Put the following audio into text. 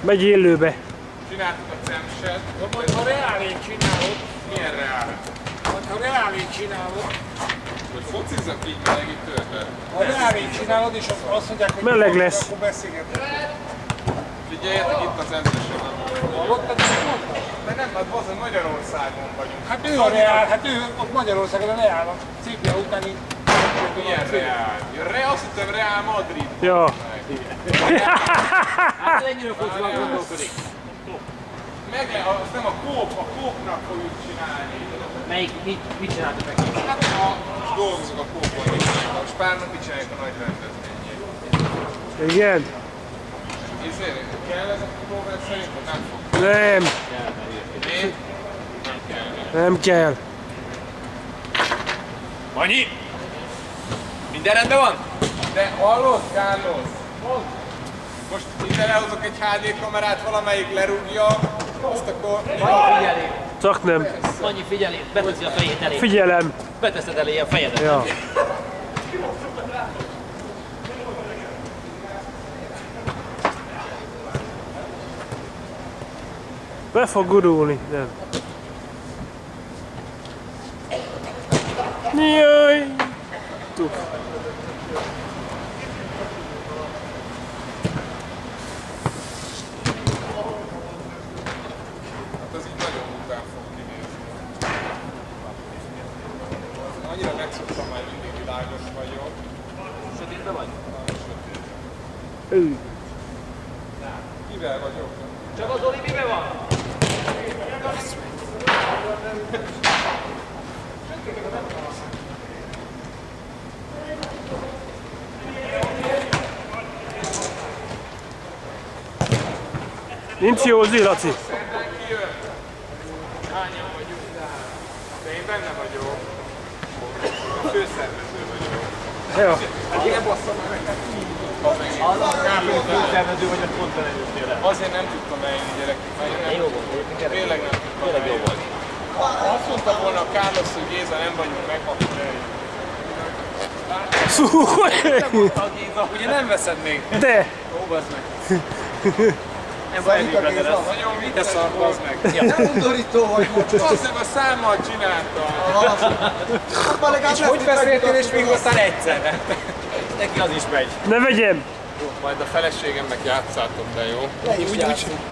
Megy élőbe. Csináltuk a cemset. Ha reálén csinálod, Milyen reál? ha reálén csinálod, Hogy focizzak így melegítőben? ha reálén csinálod, és azt mondják, hogy Meleg lesz. akkor beszélgetünk. Figyeljetek itt az endesen. Hallottad, mit mondta? De nem, hát bazen Magyarországon vagyunk. Hát ő a reál, hát ő ott Magyarországon a reál, a Cipia utáni. Milyen reál? Azt hittem Real Madrid. Ja. Hát ennyire focival gondolkodik. Azt nem a kópnak fogjuk csinálni. Melyik, mit csináltok neki? Hát dolgozok a kópon is. A Spárnak mit csináljuk a nagy rendezvényét. Igen. Ezért kell ez a kópon szerint, vagy nem fog? Nem. Miért? Nem kell. Nem kell. Annyi! Minden rendben van? De hallod, Carlos? Most ide lehozok egy HD kamerát, valamelyik lerúgja, azt akkor... Figyelj! Csak nem. Annyi figyelj, beteszi a fejét elé. Figyelem. Beteszed elé a fejedet. Ja. Be fog gurulni, nem. Jaj! Tuk. Hát az így nagyon után fog kinézni. Annyira megszoktam már, mindig világos vagyok. Sötétben vagy? Ő. Kivel vagyok? Csak az Oli miben van? Nincs jó Laci. Szerdán kijön? Hányan vagyunk? De én benne vagyok. A főszervező vagyok. Ja. Igen, basszom meg neked. Főszervező vagy, hogy pont belejövtél el. Azért nem tudtam eljönni, gyerekek. Jó volt, egyébként Tényleg nem tudtam eljönni. Azt mondta volna a Carlos, hogy Géza, nem vagyunk meg, akkor eljön. Nem mondta a Géza, ugye nem veszed még? De! Ó, bazd meg. Nem baj, elég lesz. Nagyon vicces szar, bazd meg. Nem undorító vagy most. Azt meg a számmal csináltam. És hogy beszéltél és még aztán Egyszerre. Neki az is megy. Ne vegyem! Majd a feleségemnek játszátok, de jó? le is játszunk.